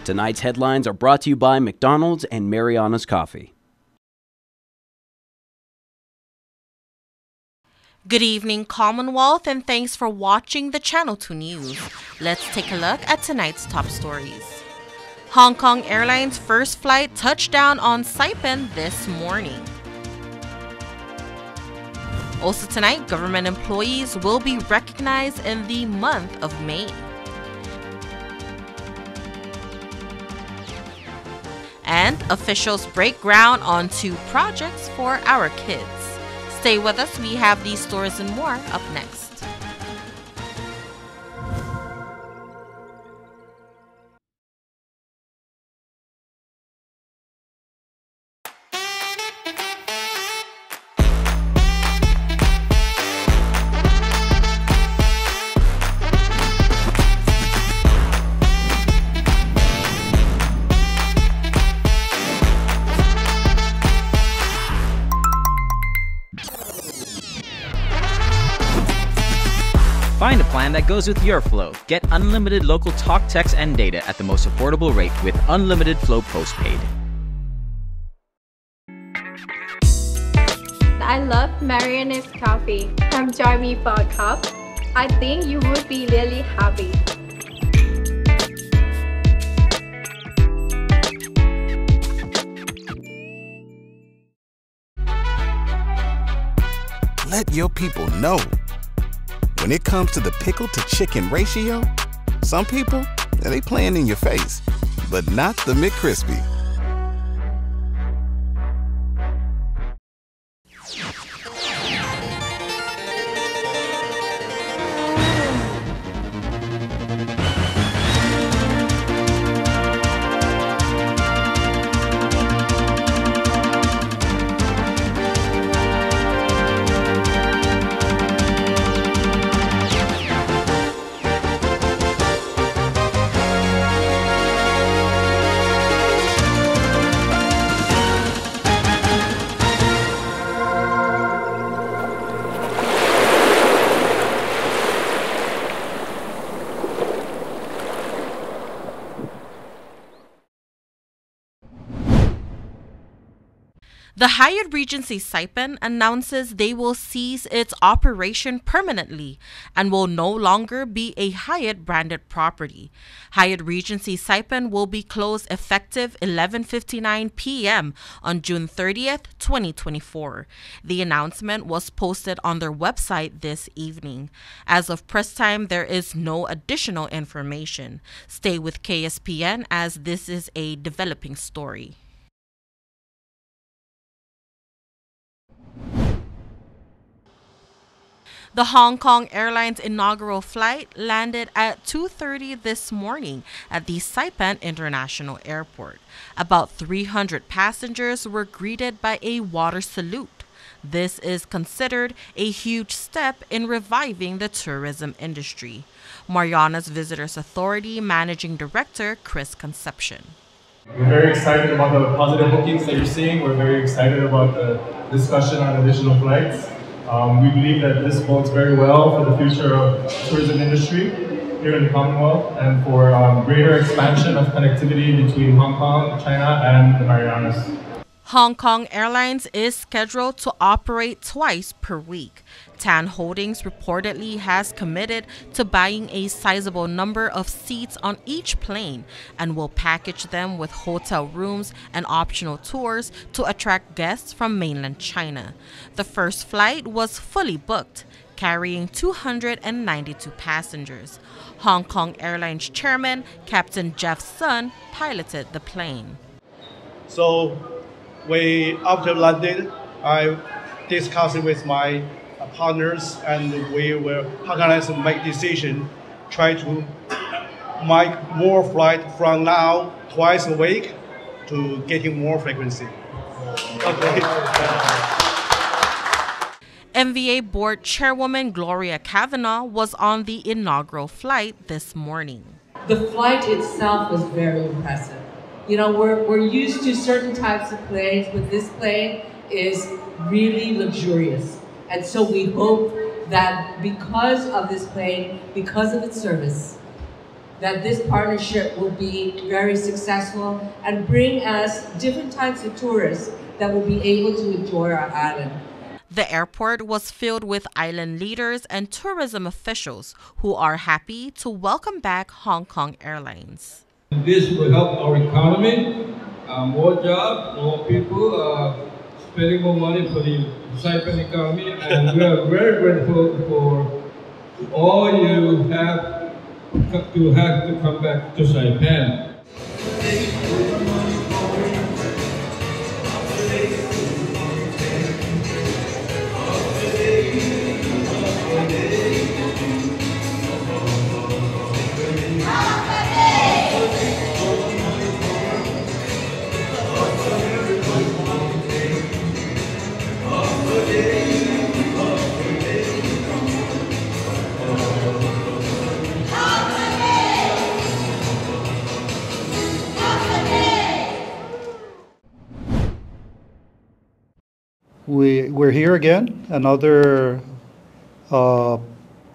Tonight's headlines are brought to you by McDonald's and Mariana's Coffee. Good evening, Commonwealth, and thanks for watching the Channel 2 News. Let's take a look at tonight's top stories. Hong Kong Airlines' first flight touched down on Saipan this morning. Also tonight, government employees will be recognized in the month of May. And officials break ground on 2 projects for our kids. Stay with us, we have these stories and more up next. Find a plan that goes with your flow. Get unlimited local talk, text, and data at the most affordable rate with Unlimited Flow Postpaid. I love Mariana's Coffee. Come join me for a cup. I think you would be really happy. Let your people know. When it comes to the pickle to chicken ratio, some people, they playing in your face, but not the McCrispy. The Hyatt Regency Saipan announces they will cease its operation permanently and will no longer be a Hyatt branded property. Hyatt Regency Saipan will be closed effective 11:59 p.m. on June 30th, 2024. The announcement was posted on their website this evening. As of press time, there is no additional information. Stay with KSPN as this is a developing story. The Hong Kong Airlines inaugural flight landed at 2:30 this morning at the Saipan International Airport. About 300 passengers were greeted by a water salute. This is considered a huge step in reviving the tourism industry. Mariana's Visitors Authority Managing Director Chris Concepcion. We're very excited about the positive bookings that you're seeing. We're very excited about the discussion on additional flights. We believe that this bodes very well for the future of the tourism industry here in the Commonwealth and for greater expansion of connectivity between Hong Kong, China, and the Marianas. Hong Kong Airlines is scheduled to operate twice per week. Tan Holdings reportedly has committed to buying a sizable number of seats on each plane and will package them with hotel rooms and optional tours to attract guests from mainland China. The first flight was fully booked, carrying 292 passengers. Hong Kong Airlines Chairman Captain Jeff Sun piloted the plane. So after landed, I discussed with my partners, and we will organize and make decision, try to make more flight from now twice a week to getting more frequency. Okay. MVA Board Chairwoman Gloria Kavanaugh was on the inaugural flight this morning. The flight itself was very impressive. You know, we're used to certain types of planes, but this plane is really luxurious. And so we hope that because of this plane, because of its service, that this partnership will be very successful and bring us different types of tourists that will be able to enjoy our island. The airport was filled with island leaders and tourism officials who are happy to welcome back Hong Kong Airlines. This will help our economy, more jobs, more people, spending more money for the Saipan economy, and we are very grateful for all you have to come back to Saipan. We're here again, another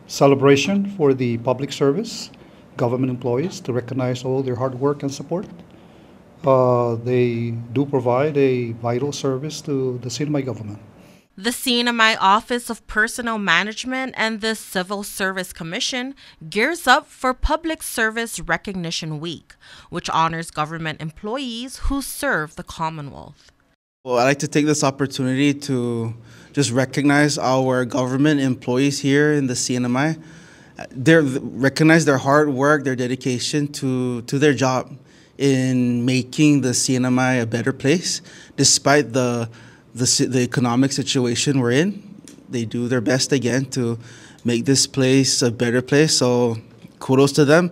celebration for the public service, government employees, to recognize all their hard work and support. They do provide a vital service to the CNMI government. The CNMI Office of Personnel Management and the Civil Service Commission gears up for Public Service Recognition Week, which honors government employees who serve the Commonwealth. Well, I'd like to take this opportunity to just recognize our government employees here in the CNMI. Recognize their hard work, their dedication to their job in making the CNMI a better place. Despite the economic situation we're in, they do their best again to make this place a better place. So kudos to them.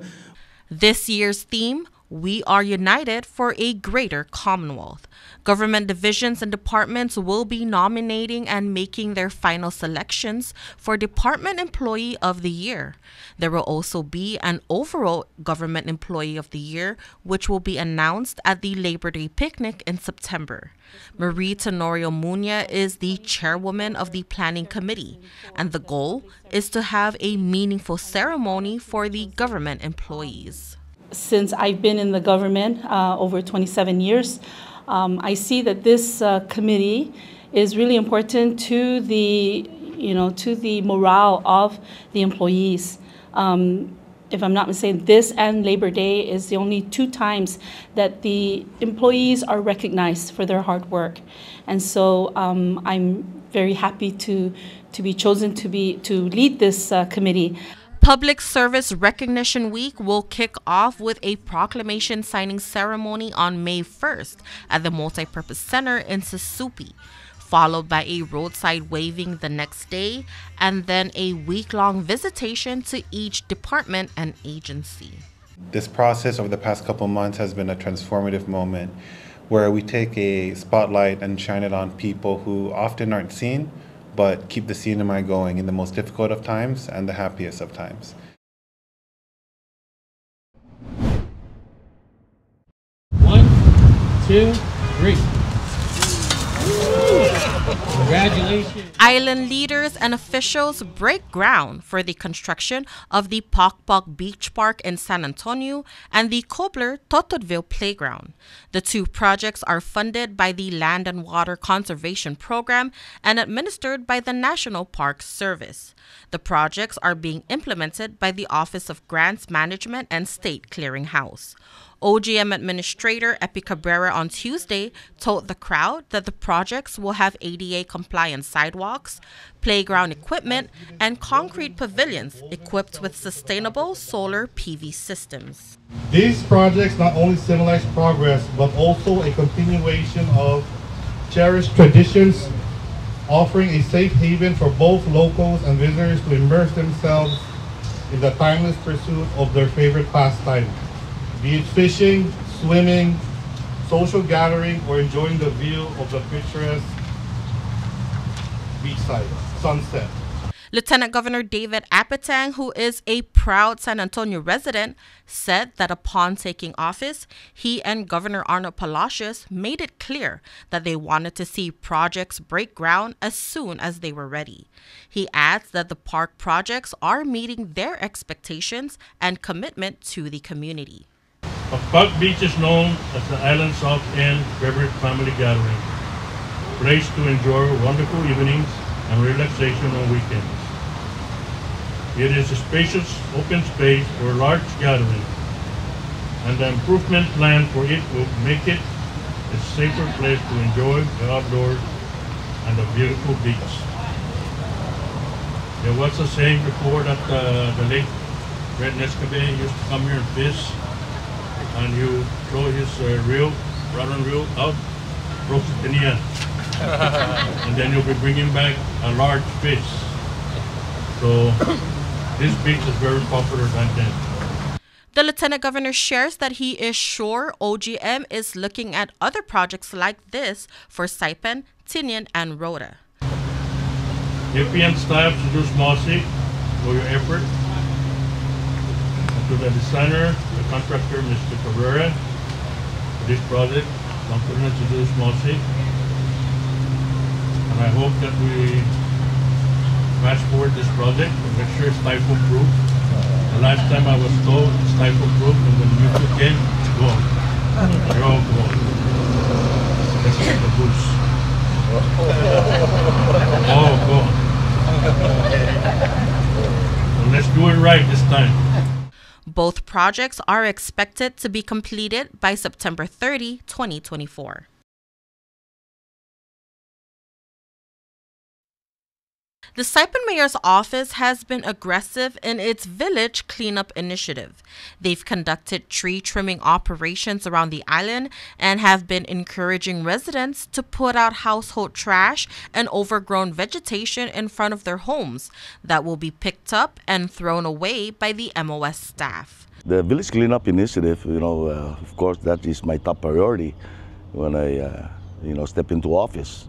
This year's theme, We Are United for a Greater Commonwealth. Government divisions and departments will be nominating and making their final selections for Department Employee of the Year. There will also be an overall Government Employee of the Year, which will be announced at the Labor Day picnic in September. Marie Tenorio Muña is the chairwoman of the planning committee, and the goal is to have a meaningful ceremony for the government employees. Since I've been in the government over 27 years, I see that this committee is really important to the, to the morale of the employees. If I'm not mistaken, this and Labor Day is the only 2 times that the employees are recognized for their hard work, and so I'm very happy to be chosen to lead this committee. Public Service Recognition Week will kick off with a proclamation signing ceremony on May 1st at the Multipurpose Center in Susupi, followed by a roadside waving the next day, and then a week-long visitation to each department and agency. This process over the past couple months has been a transformative moment where we take a spotlight and shine it on people who often aren't seen, but keep the CNMI going in the most difficult of times and the happiest of times. 1, 2, 3. Congratulations. Island leaders and officials break ground for the construction of the Pokpok Beach Park in San Antonio and the Cobbler Totodville Playground. The 2 projects are funded by the Land and Water Conservation Program and administered by the National Park Service. The projects are being implemented by the Office of Grants Management and State Clearinghouse. OGM Administrator Epi Cabrera on Tuesday told the crowd that the projects will have ADA-compliant sidewalks, playground equipment, and concrete pavilions equipped with sustainable solar PV systems. These projects not only symbolize progress, but also a continuation of cherished traditions, offering a safe haven for both locals and visitors to immerse themselves in the timeless pursuit of their favorite pastime. Be it fishing, swimming, social gathering, or enjoying the view of the picturesque beachside sunset. Lieutenant Governor David Apatang, who is a proud San Antonio resident, said that upon taking office, he and Governor Arnold Palacios made it clear that they wanted to see projects break ground as soon as they were ready. He adds that the park projects are meeting their expectations and commitment to the community. Park Beach is known as the island's South End favorite family gathering, place to enjoy wonderful evenings and relaxation on weekends. It is a spacious open space for a large gathering, and the improvement plan for it will make it a safer place to enjoy the outdoors and the beautiful beach. There was a saying before that the late Red Nescabe used to come here and fish, and you throw his rod and reel out, and then you'll be bringing back a large fish. So this beach is very popular back then. The Lieutenant Governor shares that he is sure OGM is looking at other projects like this for Saipan, Tinian, and Rota. KSPN staff to do small seat for your effort. And to the designer, the contractor, Mr. Cabrera, for this project, confident to do small seat. And I hope that we fast forward this project and make sure it's typhoon proof. The last time I was told it's typhoon proof, and when you came, it's gone. You're all gone. Let's get the boost. All gone. So let's do it right this time. Both projects are expected to be completed by September 30, 2024. The Saipan Mayor's office has been aggressive in its village cleanup initiative. They've conducted tree trimming operations around the island and have been encouraging residents to put out household trash and overgrown vegetation in front of their homes that will be picked up and thrown away by the MOS staff. The village cleanup initiative, of course, that is my top priority when I, step into office.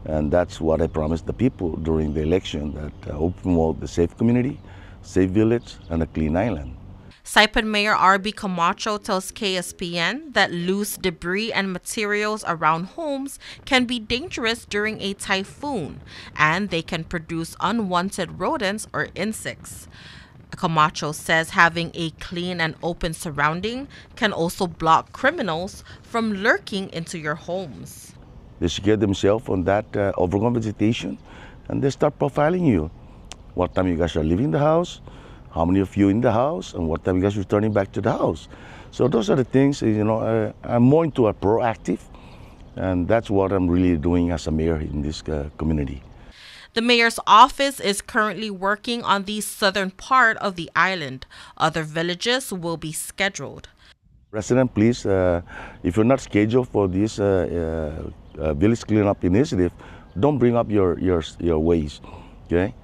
And that's what I promised the people during the election, that I will promote the safe community, safe village, and a clean island. Saipan Mayor R.B. Camacho tells KSPN that loose debris and materials around homes can be dangerous during a typhoon, and they can produce unwanted rodents or insects. Camacho says having a clean and open surrounding can also block criminals from lurking into your homes. They secure themselves on that overgrown vegetation, and they start profiling you. What time you guys are leaving the house, how many of you in the house, and what time you guys are returning back to the house. So those are the things, I'm more into a proactive, and that's what I'm really doing as a mayor in this community. The mayor's office is currently working on the southern part of the island. Other villages will be scheduled. Resident, please, if you're not scheduled for this village cleanup initiative, don't bring up your waste, okay?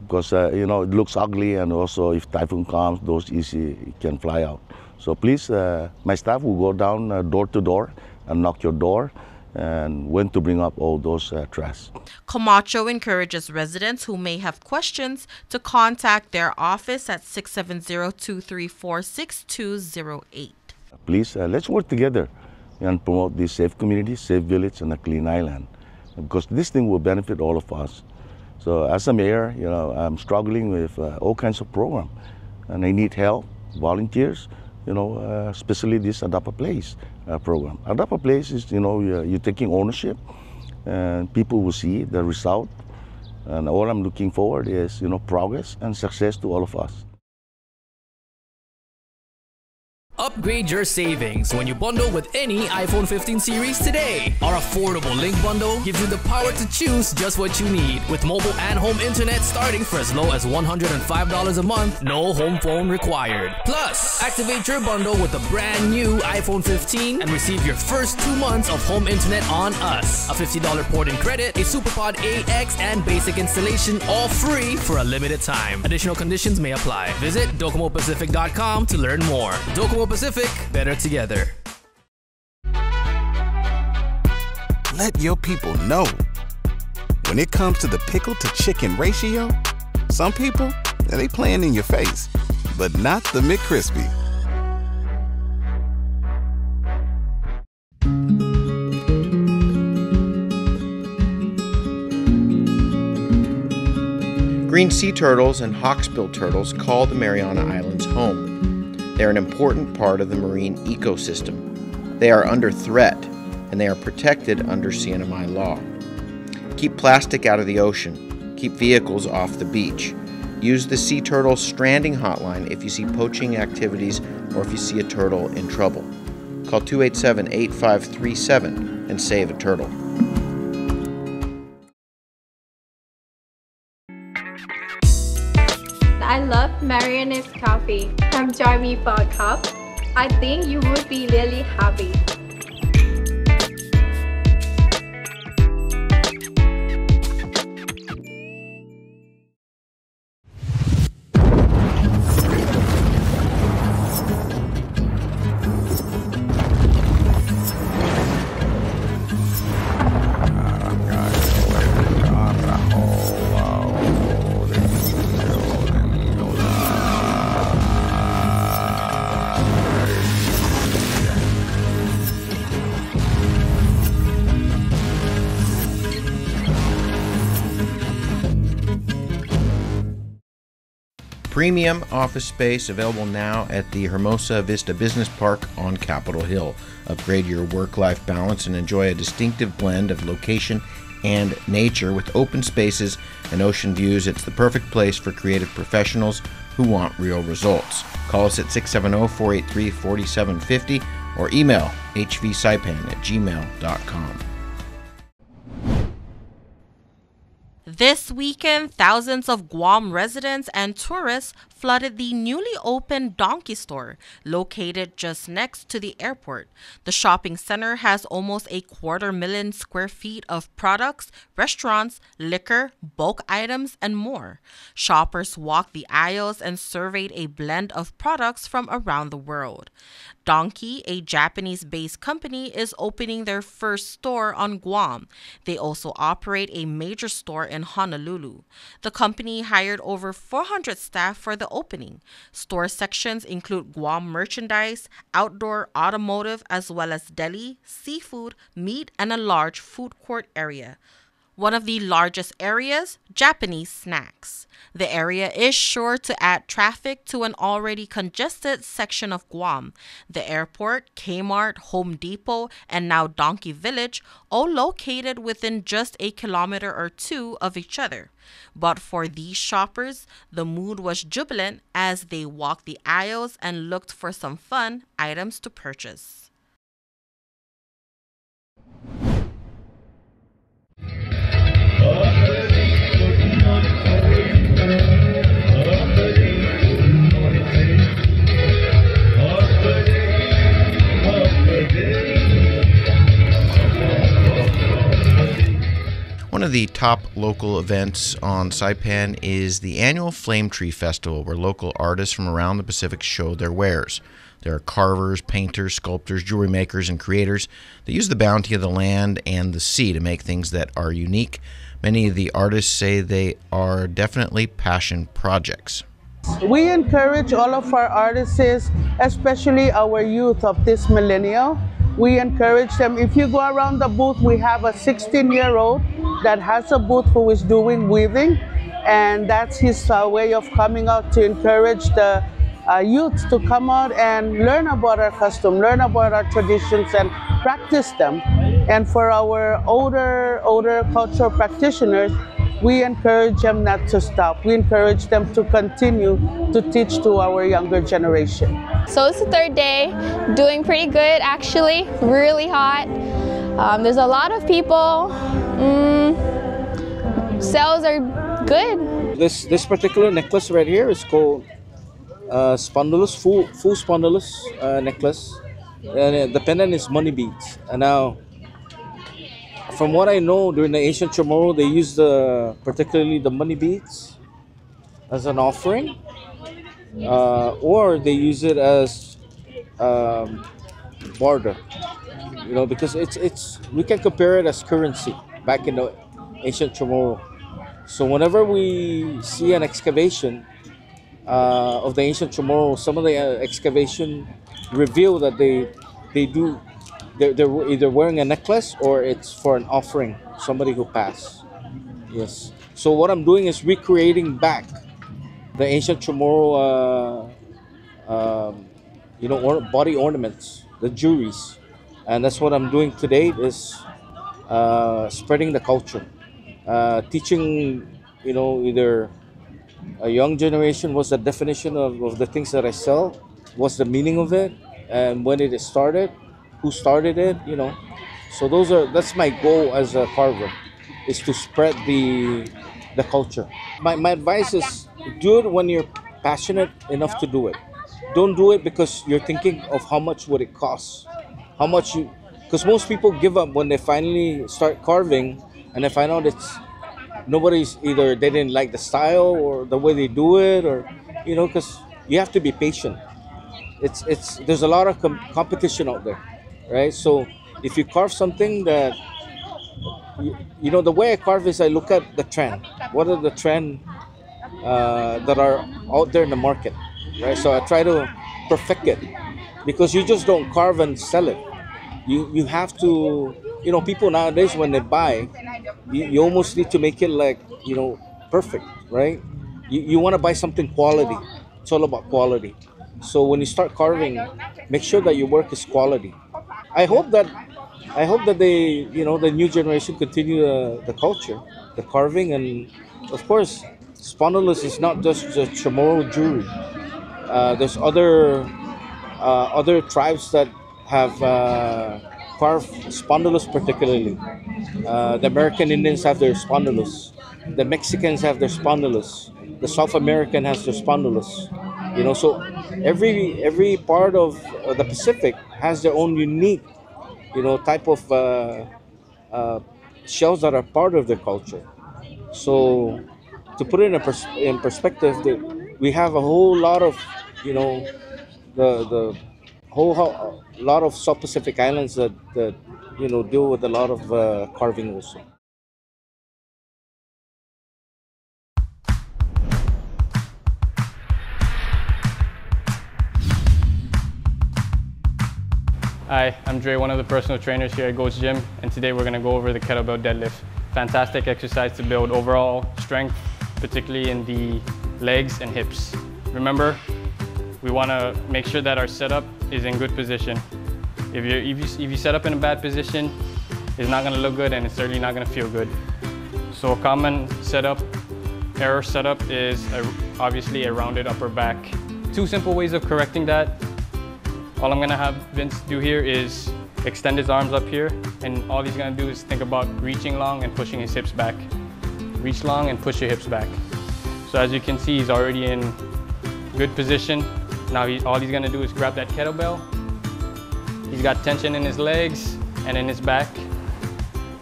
Because it looks ugly, and also if typhoon comes, those easy can fly out. So please, my staff will go down door to door and knock your door, and when to bring up all those trash. Camacho encourages residents who may have questions to contact their office at 670-234-6208. Please, let's work together and promote this safe community, safe village, and a clean island, because this thing will benefit all of us. So as a mayor, I'm struggling with all kinds of programs, and I need help, volunteers, especially this Adopt a Place program. Adopt a Place is, you're taking ownership, and people will see the result. And all I'm looking forward is, progress and success to all of us. Upgrade your savings when you bundle with any iPhone 15 series today. Our affordable Link bundle gives you the power to choose just what you need, with mobile and home internet starting for as low as $105 a month, no home phone required. Plus, activate your bundle with a brand new iPhone 15 and receive your first 2 months of home internet on us. A $50 port-in credit, a SuperPod AX, and basic installation, all free for a limited time. Additional conditions may apply. Visit DocomoPacific.com to learn more. Docomo Pacific, better together. Let your people know. When it comes to the pickle to chicken ratio, Some people, they playing in your face, but not the McCrispy. Green sea turtles and hawksbill turtles call the Mariana Islands home. They are an important part of the marine ecosystem. They are under threat, and they are protected under CNMI law. Keep plastic out of the ocean. Keep vehicles off the beach. Use the Sea Turtle Stranding Hotline if you see poaching activities or if you see a turtle in trouble. Call 287-8537 and save a turtle. I love Mariana's coffee. Come join me for a cup. I think you would be really happy. Premium office space available now at the Hermosa Vista Business Park on Capitol Hill. Upgrade your work-life balance and enjoy a distinctive blend of location and nature with open spaces and ocean views. It's the perfect place for creative professionals who want real results. Call us at 670-483-4750 or email hvsaipan@gmail.com. This weekend, thousands of Guam residents and tourists flooded the newly opened Donkey Store, located just next to the airport. The shopping center has almost 250,000 square feet of products, restaurants, liquor, bulk items, and more. Shoppers walked the aisles and surveyed a blend of products from around the world. Donkey, a Japanese-based company, is opening their first store on Guam. They also operate a major store in Honolulu. The company hired over 400 staff for the opening. Store sections include Guam merchandise, outdoor automotive, as well as deli, seafood, meat, and a large food court area. One of the largest areas, Japanese snacks. The area is sure to add traffic to an already congested section of Guam. The airport, Kmart, Home Depot, and now Donkey Village, all located within just a kilometer or two of each other. But for these shoppers, the mood was jubilant as they walked the aisles and looked for some fun items to purchase. One of the top local events on Saipan is the annual Flametree Festival, where local artists from around the Pacific show their wares. There are carvers, painters, sculptors, jewelry makers, and creators that use the bounty of the land and the sea to make things that are unique. Many of the artists say they are definitely passion projects. We encourage all of our artists, especially our youth of this millennial. We encourage them. If you go around the booth, we have a 16-year-old that has a booth who is doing weaving, and that's his way of coming out to encourage the youth to come out and learn about our custom, learn about our traditions, and practice them. And for our older cultural practitioners, we encourage them not to stop. We encourage them to continue to teach to our younger generation. So it's the third day, doing pretty good actually, really hot. There's a lot of people. Sales are good. This particular necklace right here is called spondylus, full spondylus necklace, and the pendant is money beads. And now, from what I know, during the ancient Chamorro, they used particularly the money beads as an offering, or they use it as barter. You know, because it's we can compare it as currency back in the ancient Chamorro. So whenever we see an excavation of the ancient Chamorro, some of the excavation reveal that they're either wearing a necklace or it's for an offering, somebody who passed. Yes. So what I'm doing is recreating back the ancient Chamorro, body ornaments, the jewelries, and that's what I'm doing today. Is spreading the culture, teaching, either a young generation what's the definition of the things that I sell, what's the meaning of it, and when it started, who started it, So that's my goal as a carver, is to spread the culture. My advice is do it when you're passionate enough to do it. Don't do it because you're thinking of how much would it cost, how much you, because most people give up when they finally start carving and they find out it's nobody's, either they didn't like the style or the way they do it, or because you have to be patient. It's there's a lot of competition out there, right? So if you carve something that the way I carve is I look at the trend. What are the trend that are out there in the market, right? So I try to perfect it, because you just don't carve and sell it. You have to, people nowadays when they buy, you almost need to make it like, perfect, right? You want to buy something quality. It's all about quality. So when you start carving, make sure that your work is quality. I hope that they, the new generation continue the culture, the carving, and of course, spondylus is not just the Chamorro jewelry. There's other tribes that have carved spondylus particularly. The American Indians have their spondylus. The Mexicans have their spondylus. The South American has their spondylus. So every part of the Pacific has their own unique, type of shells that are part of their culture. So to put it in perspective, we have a whole lot of, the whole lot of South Pacific islands that deal with a lot of carving also. Hi, I'm Dre, one of the personal trainers here at Goat's Gym, and today we're going to go over the kettlebell deadlift. Fantastic exercise to build overall strength, particularly in the legs and hips. Remember, we want to make sure that our setup is in good position. If you set up in a bad position, it's not going to look good and it's certainly not going to feel good. So a common error setup is obviously a rounded upper back. Two simple ways of correcting that. All I'm gonna have Vince do here is extend his arms up here, and all he's gonna do is think about reaching long and pushing his hips back. Reach long and push your hips back. So as you can see, he's already in good position. Now all he's gonna do is grab that kettlebell. He's got tension in his legs and in his back.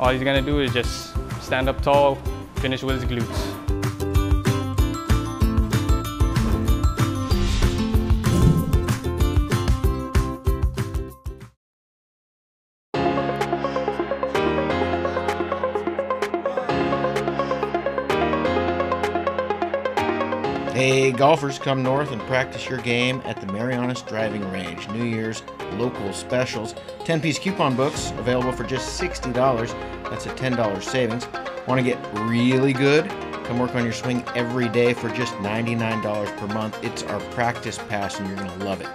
All he's gonna do is just stand up tall, finish with his glutes. Hey golfers, come north and practice your game at the Marianas Driving Range. New Year's local specials. 10-piece coupon books available for just $60. That's a $10 savings. Want to get really good? Come work on your swing every day for just $99 per month. It's our practice pass and you're going to love it.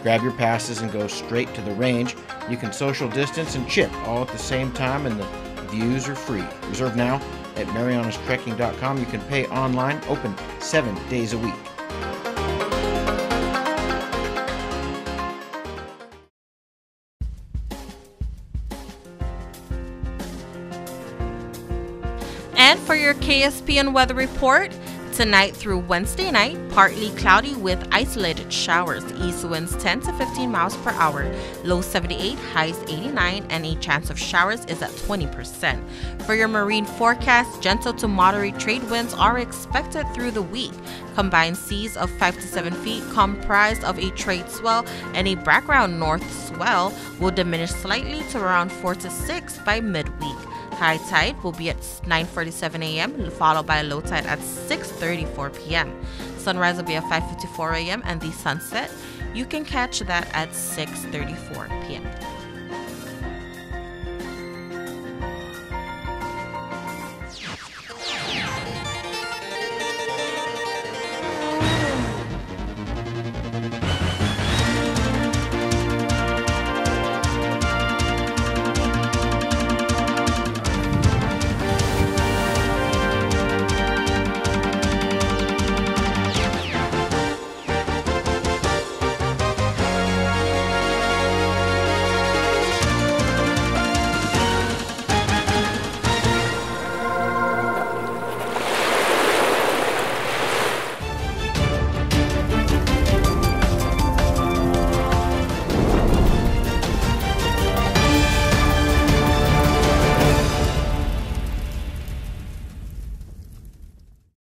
Grab your passes and go straight to the range. You can social distance and chip all at the same time, and the views are free. Reserve now at marianastrekking.com. You can pay online, open 7 days a week. And for your KSPN weather report, tonight through Wednesday night, partly cloudy with isolated showers. East winds 10 to 15 miles per hour. Low 78, highs 89, and a chance of showers is at 20%. For your marine forecast, gentle to moderate trade winds are expected through the week. Combined seas of 5 to 7 feet comprised of a trade swell and a background north swell will diminish slightly to around 4 to 6 by midweek. High tide will be at 9:47 a.m., followed by a low tide at 6:34 p.m. Sunrise will be at 5:54 a.m., and the sunset, you can catch that at 6:34 p.m.